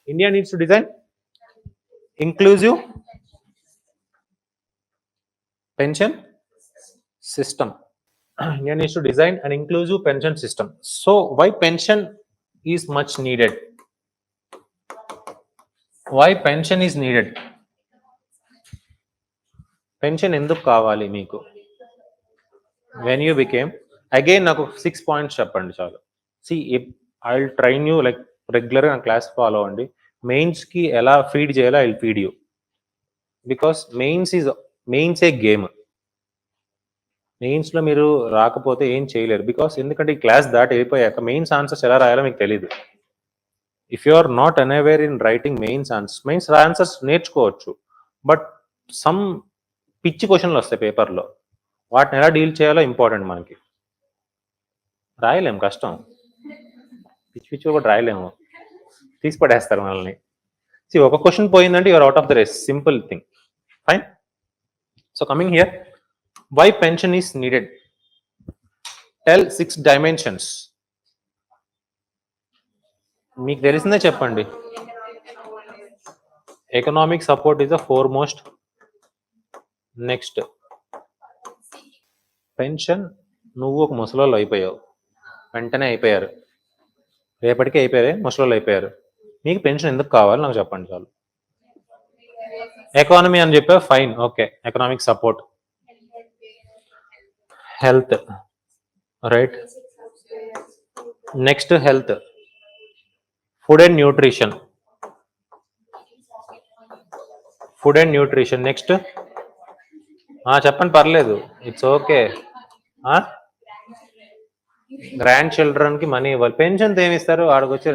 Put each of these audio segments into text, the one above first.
India needs to design inclusive pension system. India needs to design an inclusive pension system. So why pension is much needed? Why pension is needed? Pension ఎందుకు కావాలి మీకు? When you became again నాకు 6 points చెప్పండి చాలు. See I will train you like రెగ్యులర్గా నా class follow అవ్వండి. మెయిన్స్కి ఎలా ఫీడ్ చేయాలో I will feed you, because mains a game. మెయిన్స్లో మీరు రాకపోతే ఏం చేయలేరు, బికాస్ ఎందుకంటే ఈ క్లాస్ దాటి వెళ్ళిపోయాక మెయిన్స్ ఆన్సర్స్ ఎలా రాయాలో మీకు తెలియదు. If you are not unaware in writing mains answers నేర్చుకోవచ్చు, బట్ సమ్ పిచ్చి క్వశ్చన్లు వస్తాయి పేపర్లో, వాటిని ఎలా డీల్ చేయాలో ఇంపార్టెంట్. మనకి రాయలేము, కష్టం. పిచ్చి కూడా రాయలేము, తీసి పడేస్తారు మనల్ని. ఒక క్వశ్చన్ పోయిందంటే you're out of the race, simple thing. Fine. So coming here, why pension is needed? Tell 6 dimensions. మీకు తెలిసిందే చెప్పండి. Economic support is the foremost. Next pension. నువ్వు ఒక ముసలోళ్ళు అయిపోయావు, వెంటనే అయిపోయారు, రేపటికే అయిపోయారు, ముసలోళ్ళు అయిపోయారు. మీకు పెన్షన్ ఎందుకు కావాలి నాకు చెప్పండి చాలు. ఎకానమీ అని చెప్పా, fine, okay. Economic support, health, right. Next health, food and nutrition. Next చెప్పండి, పర్లేదు, ఇట్స్ ఓకే. గ్రాండ్ చిల్డ్రన్ కి మనీ ఇవ్వాలి. పెన్షన్ ఏమి ఇస్తారు ఆడకొచ్చి?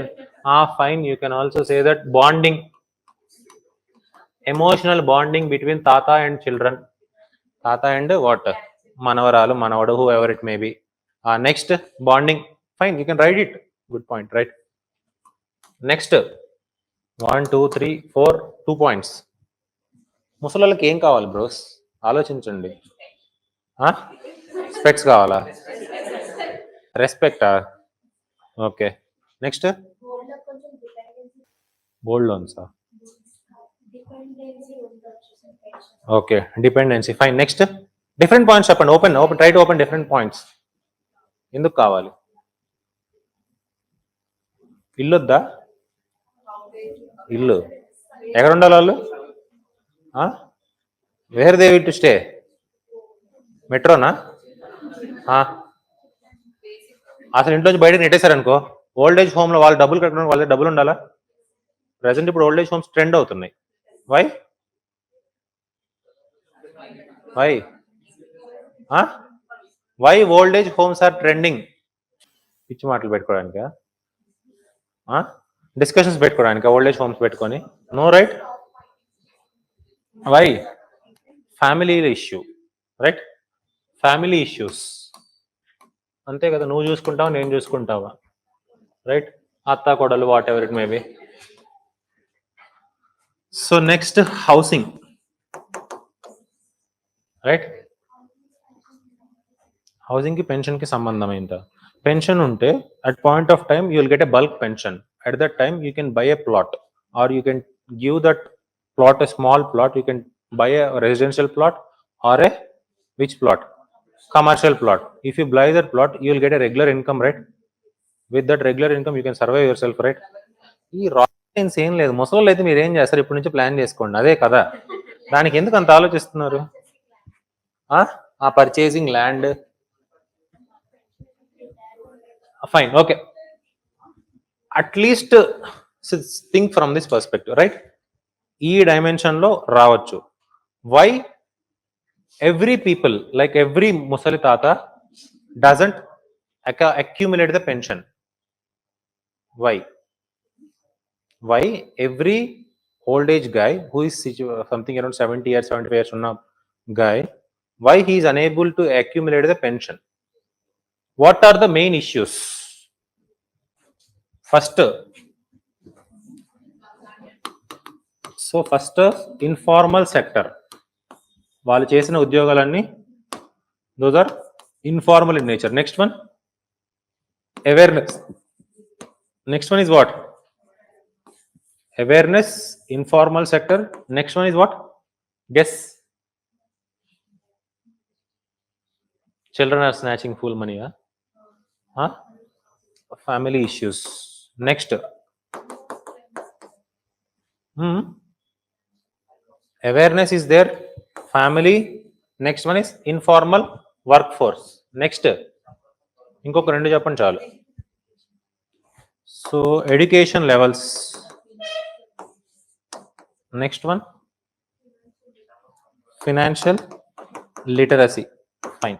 Fine, you can also say that bonding, emotional bonding between తాత అండ్ చిల్డ్రన్. తాత అండ్ వాట్, మనవరాలు, మనవడు, whoever it may be. Next bonding, fine, you can write it, good point, right. Next 1 2 3 4 2 points. ముసలిళ్ళకి ఏం కావాలి bros? ఆలోచించండి. స్పెక్ట్స్ కావాలా? రెస్పెక్టా? ఓకే. నెక్స్ట్ గోల్డ్ లోన్సా? Okay, dependency, fine. Next different points చెప్పండి. Open try to open different points. ఎందుకు కావాలి? ఇల్లు వద్దా? ఇల్లు ఎక్కడ ఉండాలి వాళ్ళు? Where they will to stay? మెట్రోనా? అసలు ఇంట్లోంచి బయటకు నెట్టేశారనుకో, ఓల్డ్ ఏజ్ హోమ్లో వాళ్ళు డబ్బులు కట్టడానికి వాళ్ళ డబ్బులు ఉండాలా? ప్రజెంట్ ఇప్పుడు ఓల్డ్ ఏజ్ హోమ్స్ ట్రెండ్ అవుతున్నాయి. Why old age homes are trending? పిచ్చి మాటలు పెట్టుకోవడానికా? డిస్కషన్స్ పెట్టుకోవడానికి ఓల్డ్ ఏజ్ హోమ్స్ పెట్టుకొని? No, right. Why? Family issue, right. Family issues, అంతే కదా. నువ్వు చూసుకుంటావా, నేను చూసుకుంటావా, రైట్. అత్త కోడలు, whatever it may be. So next housing, right. Housing కి పెన్షన్ కి సంబంధం ఏంట? పెన్షన్ ఉంటే at point of time you will get a bulk pension. At that time you can buy a plot, or you can give that plot, a small plot. You can buy a residential plot or a which plot? Commercial plot. If you buy that plot, you will get a regular income, right? With that regular income you can survive yourself, right? ఈ rocket science ఏం లేదు. ముసలోళ్ళు అయితే మీరు ఏం చేస్తారు? ఇప్పటి నుంచి ప్లాన్ చేసుకోండి, అదే కదా. దానికి ఎందుకు అంత ఆలోచిస్తున్నారు? Purchasing land, fine, okay. At least think from this perspective, right. ఈ డైమెన్షన్ లో రావచ్చు. Why every people, like every ముసలి తాత doesn't accumulate the pension? Why every old age guy who is something around 70 years 75 years ఉన్న guy, why he is unable to accumulate the pension? What are the main issues? First, informal sector, వాళ్ళు చేసిన ఉద్యోగాలన్నీ those are informal in nature. Next one awareness. Next one is what? Awareness, informal sector. Next one is what? Guess. Children are snatching full money. Huh? Family issues. Next. Awareness is there. Family. Next one is informal workforce. Next. ఇంకొక రెండు చెప్పండి చాలు. So education levels. Next one, financial literacy. Fine.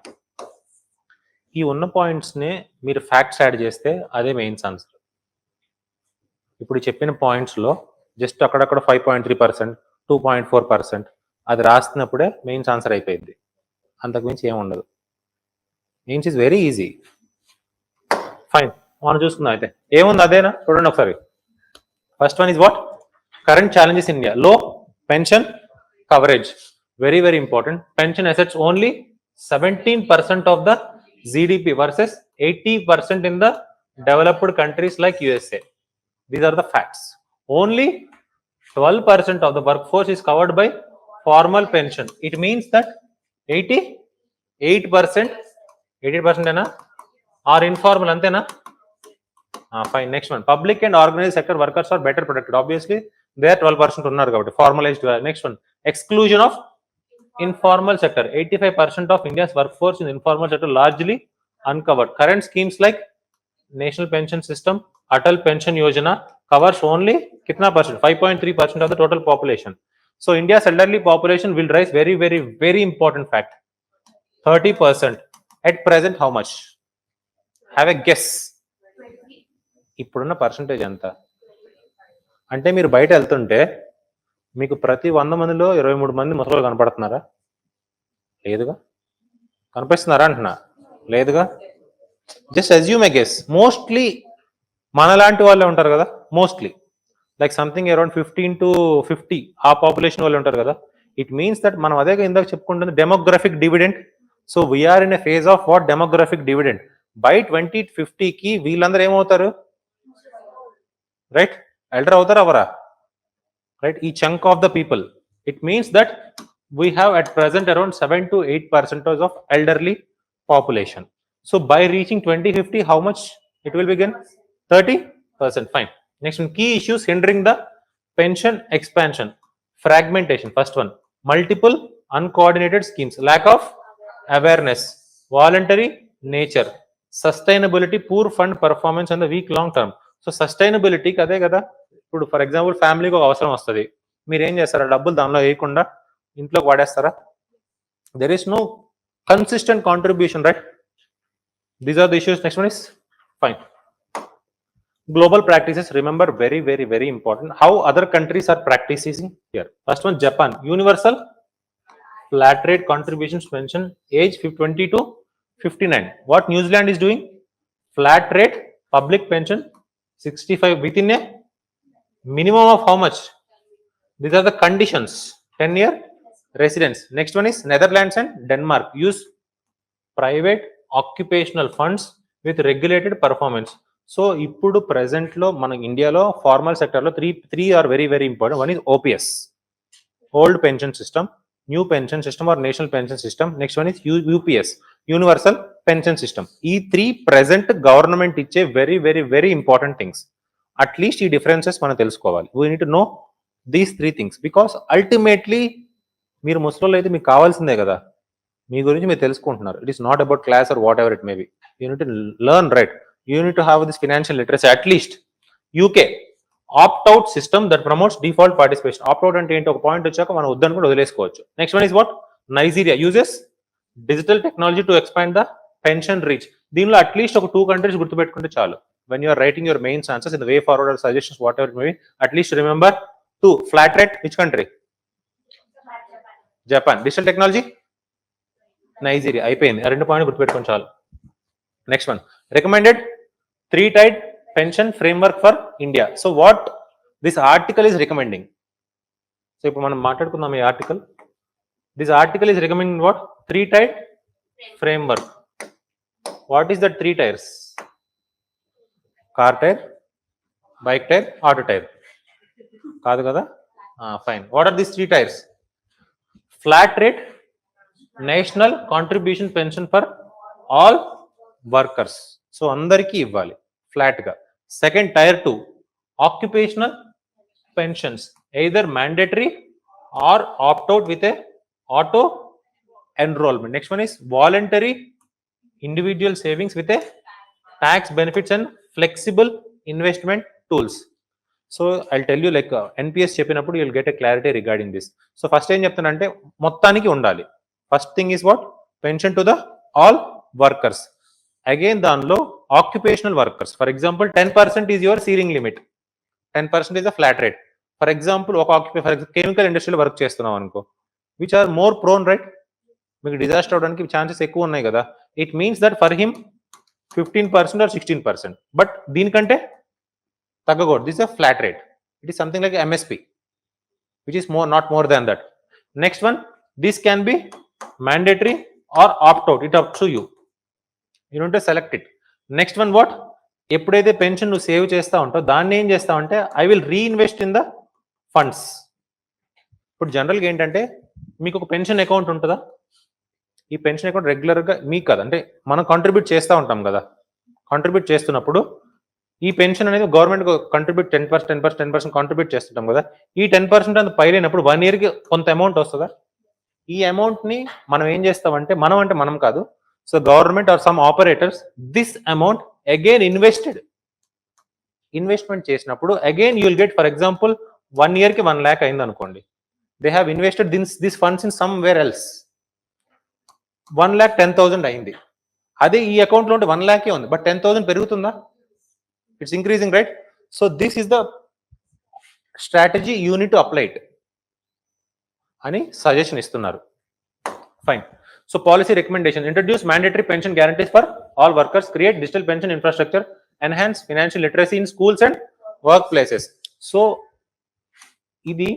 ఈ ఉన్న పాయింట్స్ని మీరు facts add చేస్తే అదే మెయిన్స్ ఆన్సర్. ఇప్పుడు చెప్పిన పాయింట్స్లో జస్ట్ అక్కడక్కడ 5.3%, 2.4% అది రాస్తున్నప్పుడే మెయిన్స్ ఆన్సర్ అయిపోయింది. అంతకుమించి ఏముండదు. Mains is very easy. Fine, మనం చూసుకుందాం. అయితే ఏముంది అదేనా చూడండి ఒకసారి. First one is what? Current challenges in India. లో pension coverage, very very important. Pension assets only 17% of the GDP versus 80% in the developed countries like USA. These are the facts. Only 12% of the workforce is covered by formal pension. It means that 88% 80% ena or informal antena. Fine. Next one, public and organized sector workers are better protected. Obviously they are 12% unnaru kabatti formalized. Next one, exclusion of informal sector. 85% of India's workforce in informal sector largely uncovered. Current schemes like National Pension System, Atal Pension Yojana covers only kitna percent? 5.3% of the total population. So India's elderly population will rise, very very very important fact, 30%. At present how much? Have a guess. ఇప్పుడున్న percentage ఎంత అంటే, మీరు బయట వెళ్తుంటే మీకు ప్రతి 100 మందిలో 23 మంది ముసలోళ్ళు కనపడుతున్నారా? లేదుగా. కనిపిస్తున్నారా అంటున్నా? లేదుగా. జస్ట్ అజ్యూమ్ ఏ గెస్. మోస్ట్లీ మనలాంటి వాళ్ళే ఉంటారు కదా, mostly like something around 15 to 50 ఆ పాపులేషన్ వాళ్ళు ఉంటారు కదా. ఇట్ మీన్స్ దట్ మనం అదే ఇందాక చెప్పుకుంటుంది demographic dividend. So we are in a phase of what? Demographic dividend. By 2050కి వీళ్ళందరూ ఏమవుతారు? రైట్, ఎల్డర్ అవుతారు అవరా? Right, each chunk of the people. It means that we have at present around 7 to 8% of elderly population. So by reaching 2050, how much it will begin? 30%. Fine. Next one, key issues hindering the pension expansion. Fragmentation, first one. Multiple uncoordinated schemes, lack of awareness, voluntary nature, sustainability, poor fund performance and the weak long term. So sustainability కదే కదా. ఇప్పుడు for example ఫ్యామిలీకి ఒక అవసరం వస్తుంది, మీరు ఏం చేస్తారా? డబ్బులు దానిలో వేయకుండా ఇంట్లోకి వాడేస్తారా? There is no consistent contribution, right? These are the issues. Next one is fine. Global practices, remember, very very very important. How other countries are practicing here. First one, Japan, universal flat rate contributions pension, age 20 to 59. What New Zealand is doing? Flat rate public pension 65 within a minimum of how much? These are the conditions. 10-year residence. Next one is Netherlands and Denmark, use private occupational funds with regulated performance. So ఇప్పుడు present లో మన ఇండియాలో formal సెక్టర్లో three are very very important. One is OPS, old pension system, new pension system or national pension system. Next one is UPS, universal pension system. ఈ three present government ఇచ్చే very very very important things. At least ఈ differences మనం తెలుసుకోవాలి. We need to know these three things because ultimately మీరు ముస్లింలు అయితే మీకు కావాల్సిందే కదా, మీ గురించి మీరు తెలుసుకుంటున్నారు. It is not about class or whatever it may be. You need to learn, right? You need to have this financial literacy. At least UK opt out system that promotes default participation. Opt out అంటే ఏంటి? ఒక point వచ్చాక మనం వద్దనుకుంటే వదిలేసుకోవచ్చు. Next one is what? Nigeria uses digital technology to expand the pension reach. దీనిలో at least ఒక 2 countries గుర్తుపెట్టుకుంటే చాలు. When you are writing your mains answers in the way forward or suggestions, whatever it may be, at least remember 2. Flat rate, which country? Japan. Digital technology, Nigeria. అయిపోయింది. ఆ 2 point గుర్తుపెట్టుకోండి చాలు. Next one, recommended 3-tied pension framework for India. So what this article is recommending? So ఇప్పుడు మనం మాట్లాడుకుందాం ఈ article. This article is recommending what? 3-tied framework. What is that 3 tiers? Car tire, bike tire, auto tire. కాదు కదా, ఫైన్. What are these 3 tiers? Flat rate national contribution pension for all workers, so అందరికీ ఇవ్వాలి flat గా. Second tier 2 occupational pensions either mandatory or opt out with a auto enrollment. Next one is voluntary individual savings with a tax benefits and flexible investment tools. So I'll tell you like NPS చెప్పినప్పుడు you'll get a clarity regarding this. So first ఏం చెప్తానంటే మొత్తానికి ఉండాలి. First thing is what? Pension to the all workers. Again దానిలో occupational workers, for example 10% is your ceiling limit, 10% is a flat rate. For example ఒక chemical ఇండస్ట్రీలో work చేస్తున్నాం అనుకో, which are more prone, right? మీకు disaster అవడానికి chances ఎక్కువ ఉన్నాయి కదా. It means that for him 15% or 16%, but దీనికంటే తగ్గకూడదు. This a flat rate. It is something like MSP, which is not more than that. Next one, this can be mandatory or opt out, it up to you, you don't select it. Next one what? ఎప్పుడైతే pension నువ్వు save చేస్తా ఉంటావు దాన్ని ఏం చేస్తావంటే I will reinvest in the funds. ఇప్పుడు జనరల్గా ఏంటంటే మీకు ఒక పెన్షన్ అకౌంట్ ఉంటుందా? ఈ పెన్షన్ అకౌంట్ రెగ్యులర్గా మీకు కదా, అంటే మనం కాంట్రిబ్యూట్ చేస్తూ ఉంటాం కదా. కాంట్రిబ్యూట్ చేస్తున్నప్పుడు ఈ పెన్షన్ అనేది గవర్నమెంట్ కంట్రిబ్యూట్ 10% కాంట్రిబ్యూట్ చేస్తుంటాం కదా. ఈ 10% అంత పైలేనప్పుడు 1 yearకి కొంత అమౌంట్ వస్తుందా? ఈ అమౌంట్ని మనం ఏం చేస్తామంటే, మనం కాదు, so government or some operators this amount again investment చేసినప్పుడు again you will get, for example 1 yearకి 1 lakh అయింది అనుకోండి, they have invested this funds in somewhere else, 1,10,000 అయింది. అదే ఈ అకౌంట్లో ఉంటే 1 lakh ఉంది, బట్ 10,000 పెరుగుతుందా? It's increasing, right? So this is the strategy you need to apply it అని సజెషన్ ఇస్తున్నారు. Fine. So policy recommendation, introduce mandatory pension guarantees for all workers, create digital pension infrastructure, enhance financial literacy in schools and work places. So ఇది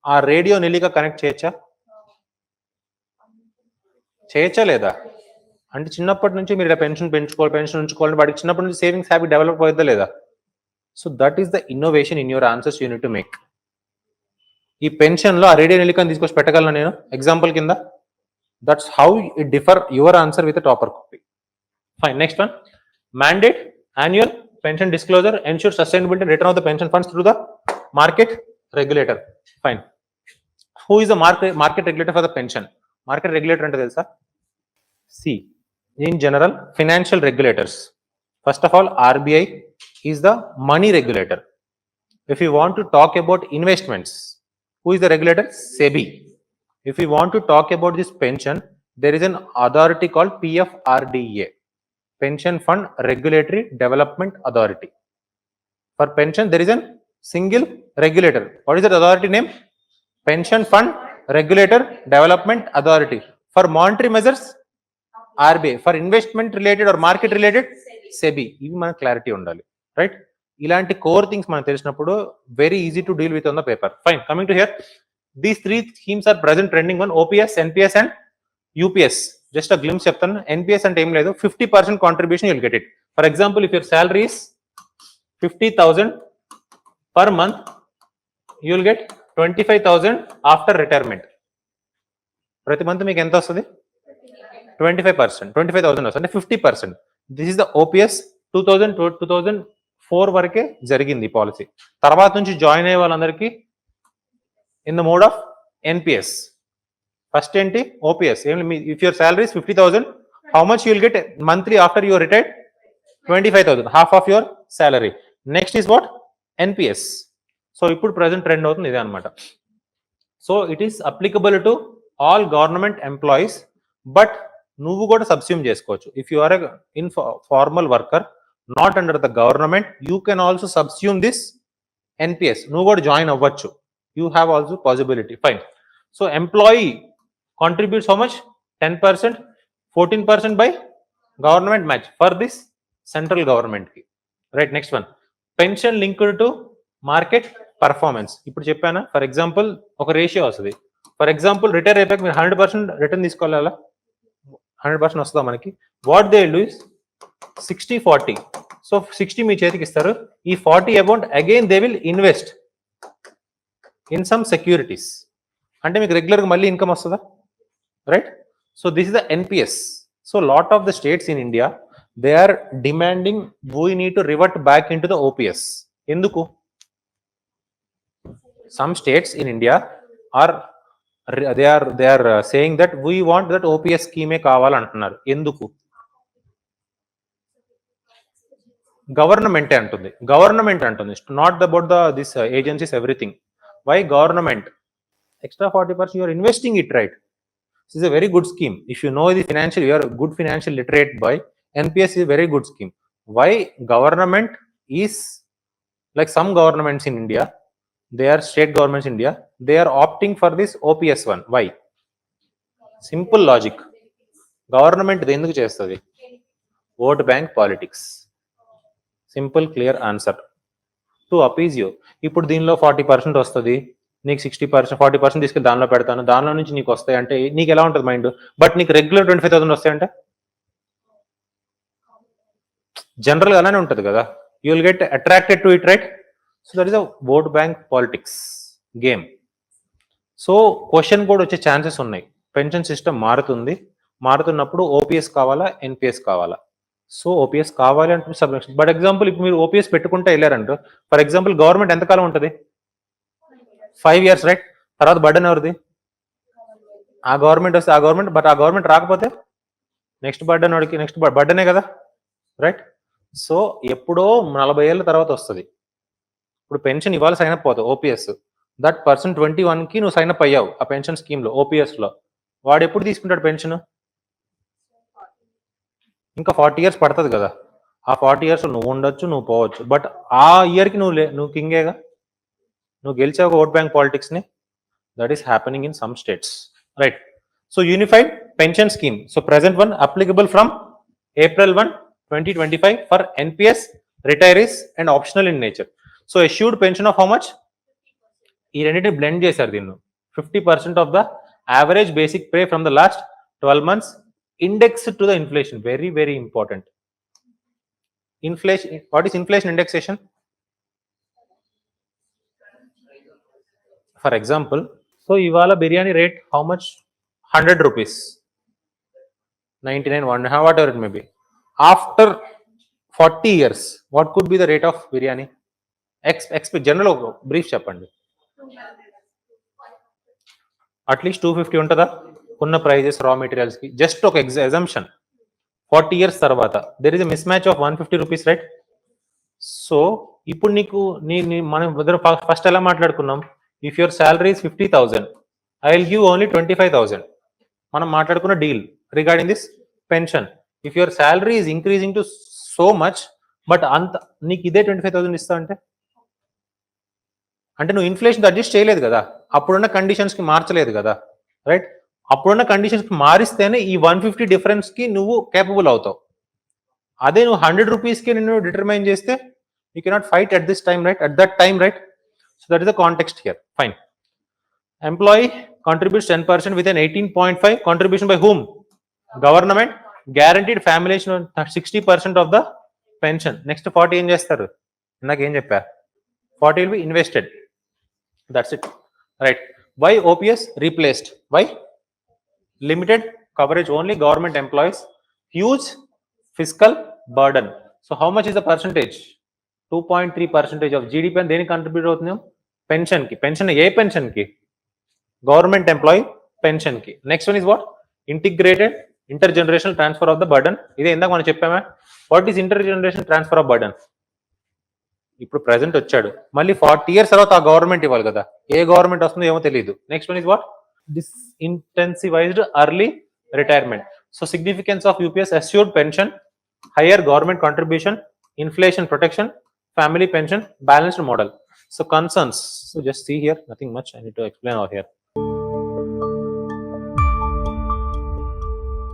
ఆ radio నెలిగా connect చేయొచ్చా లేదా? అంటే చిన్నప్పటి నుంచి మీరు ఇలా పెన్షన్ ఉంచుకోవాలని వాడికి చిన్నప్పటి నుంచి సేవింగ్స్ హ్యాబిట్ డెవలప్ అవుతుందా లేదా? So that is the innovation in your answers you need to make. ఈ పెన్షన్లో ఆ రేడియో నెలికని తీసుకొచ్చి పెట్టగలను నేను ఎగ్జాంపుల్ కింద. That's how it differ your answer with topper copy. Fine. Next one, mandate annual pension disclosure, ensure sustainability and return of the pension funds through the market regulator. Fine. Who is the market regulator for the pension? Market regulator ante telusa? See, in general financial regulators, first of all RBI is the money regulator. If you want to talk about investments, who is the regulator? SEBI. If you want to talk about this pension, there is an authority called PFRDA, Pension Fund Regulatory Development Authority. For pension, there is a single regulator. What is that authority name? Pension Fund Regulator Development Authority. For monetary measures, RBI. For investment related or market related, SEBI. ఇవి మన clarity ఉండాలి, right? ఇలాంటి core things మనకు తెలిసినప్పుడు very easy to deal with on the paper. Fine. Coming to here, these 3 schemes are present trending one, OPS, NPS and UPS. Just a glimpse చెప్తాను. NPS అంటే ఏం లేదు, 50% contribution you'll get it. For example if your salary is 50,000 per month, you'll get 25,000 after retirement. ప్రతి month మీకు ఎంత వస్తుంది? 25%, 25,000 వస్తుంది, అంటే 50%. This is the OPS. 2004 వరకే జరిగింది పాలసీ. తర్వాత నుంచి జాయిన్ అయ్యే వాళ్ళందరికీ in the mode of NPS. First ఏంటి? OPS. If your salary is 50,000, how much you will get monthly after your retired? 25,000, half of your salary. Next is what? NPS. So ఇప్పుడు present trend అవుతుంది ఇదే అనమాట. So it is applicable to all government employees, but నువ్వు కూడా subsume చేసుకోవచ్చు. If you are a informal worker not under the government, you can also subsume this NPS. నువ్వు కూడా join అవ్వచ్చు. You have also possibility. Fine. So employee contributes how much? 10%, 14% by government match for this central government ki, right? Next one, pension linked to market performance. ఇప్పుడు చెప్పానా, for example ఒక ratio వస్తుంది. For example retire అయిపోయాక మీరు 100% return తీసుకోవాలా? 100% వస్తుందా మనకి? What they do is 60-40. So 60 మీ చేతికి ఇస్తారు, ఈ 40 amount again they will invest in some securities. అంటే మీకు రెగ్యులర్గా మళ్ళీ ఇన్కమ్ వస్తుందా, right? So this is the NPS. So lot of the states in India they are demanding we need to revert back in to the OPS. ఎందుకు? Some states in India are they are saying that we want that OPS స్కీమే కావాలంటున్నారు. ఎందుకు? గవర్నమెంటే అంటుంది, not about this agencies everything. Why government? extra 40% you are investing it, right? This is a very good scheme. If you know the financial, you are a good financial literate boy, NPS is a very good scheme. Why government is like some governments in India, they are state governments in India, they are opting for this OPS one. Why? Simple logic. Government ఎందుకు చేస్తుంది? Vote bank politics. Simple clear answer. To appease you. ఇప్పుడు దీనిలో 40% వస్తుంది, నీకు 60%, 40% తీసుకెళ్ళి దానిలో పెడతాను, దానిలో నుంచి నీకు వస్తాయి అంటే నీకు ఎలా ఉంటుంది మైండ్? బట్ నీకు రెగ్యులర్ 25,000 వస్తాయంటే జనరల్గా అలానే ఉంటుంది కదా, you will get attracted to it, right? So that is a vote bank politics game. So question కూడా వచ్చే ఛాన్సెస్ ఉన్నాయి. పెన్షన్ సిస్టమ్ మారుతున్నప్పుడు OPS కావాలా, NPS కావాలా? సో OPS కావాలి అంటే సబ్మిషన్. బట్ ఎగ్జాంపుల్ ఇప్పుడు మీరు OPS పెట్టుకుంటే వెళ్ళారంటూ, ఫర్ ఎగ్జాంపుల్ గవర్నమెంట్ ఎంతకాలం ఉంటుంది? 5 years, రైట్? తర్వాత బర్డెన్ ఎవరిది? ఆ గవర్నమెంట్ వస్తే ఆ గవర్నమెంట్, బట్ ఆ గవర్నమెంట్ రాకపోతే నెక్స్ట్ బర్డెన్ వాడికి, నెక్స్ట్ బర్డెనే కదా, రైట్? సో ఎప్పుడో 40 ఏళ్ళ తర్వాత వస్తుంది. ఇప్పుడు పెన్షన్ ఇవాళ సైన్ అప్ అవుతావు OPS, దట్ పర్సన్ 21కి నువ్వు సైన్ అప్ అయ్యావు ఆ పెన్షన్ స్కీమ్లో OPSలో, వాడు ఎప్పుడు తీసుకుంటాడు పెన్షన్? ఇంకా 40 years పడుతుంది కదా. ఆ 40 years నువ్వు ఉండొచ్చు, నువ్వు పోవచ్చు, బట్ ఆ ఇయర్కి నువ్వు కింగేగా, నువ్వు గెలిచావు ఓట్ బ్యాంక్ పాలిటిక్స్ని. That is happening in some states, right? So unified pension scheme, so present one applicable from April 1, 2025 for NPS, retirees and optional in nature. So assured pension of how much? ఈ రెండింటిని blend చేశారు దీన్ని. 50% of the average basic pay from the last 12 months indexed to the inflation. Very, very important. Inflation. What is inflation indexation? For example, so ivala biryani rate how much? 100 rupees, 99, 1, whatever it may be. After 40 years, what could be the rate of biryani? Expect general brief cheppandi. At least 250 ఉంటుందా ఉన్న prices రా materials కి? Just ఒక exemption. 40 years తర్వాత there is a miss match of 150 rupees, right? So ఇప్పుడు నీకు మనం first ఎలా మాట్లాడుకున్నాం? If your salary is 50,000, I will give only 25,000. మనం మాట్లాడుకున్న deal regarding this pension. If your salary is increasing to so much, but అంత నీకు ఇదే 25,000 ఇస్తా అంటే నువ్వు ఇన్ఫ్లేషన్ అడ్జస్ట్ చేయలేదు కదా, అప్పుడున్న కండిషన్స్కి మార్చలేదు కదా, రైట్? అప్పుడున్న కండిషన్స్కి మారిస్తేనే ఈ 150 డిఫరెన్స్కి నువ్వు కేపబుల్ అవుతావు. అదే నువ్వు 100 రూపీస్కి నిన్ను డిటర్మైన్ చేస్తే you cannot fight at this time, right? At that time, right? So that is the context here. Fine. Employee contributes 10% with an 18.5 contribution by whom? Government. Guaranteed family 60% of the pension. Next 40 ఏం చేస్తారు? నాకు ఏం చెప్పా? 40 will be invested. That's it, right? Why OPS replaced? Why? Limited coverage, only government employees, huge fiscal burden. So how much is the percentage? 2.3% of GDP and దేనికి contribute అవుతున్నాం? Pension కి. Pension ఏ pension కి? Government employee pension కి. Next one is what? Integrated intergenerational transfer of the burden. ఇదే ఇందాక మనం చెప్పామా? What is intergeneration transfer of burden? ఇప్పుడు ప్రెసెంట్ వచ్చాడు, మళ్ళీ 40 years తర్వాత ఆ గవర్నమెంట్ ఇవ్వాలి కదా. ఏ గవర్నమెంట్ వస్తుందో ఏమో తెలియదు. Next one is what? Disincentivized early retirement. So significance of UPS: assured pension, higher government contribution, inflation protection, family pension, balanced model. So concerns. So just see here, nothing much I need to explain over here.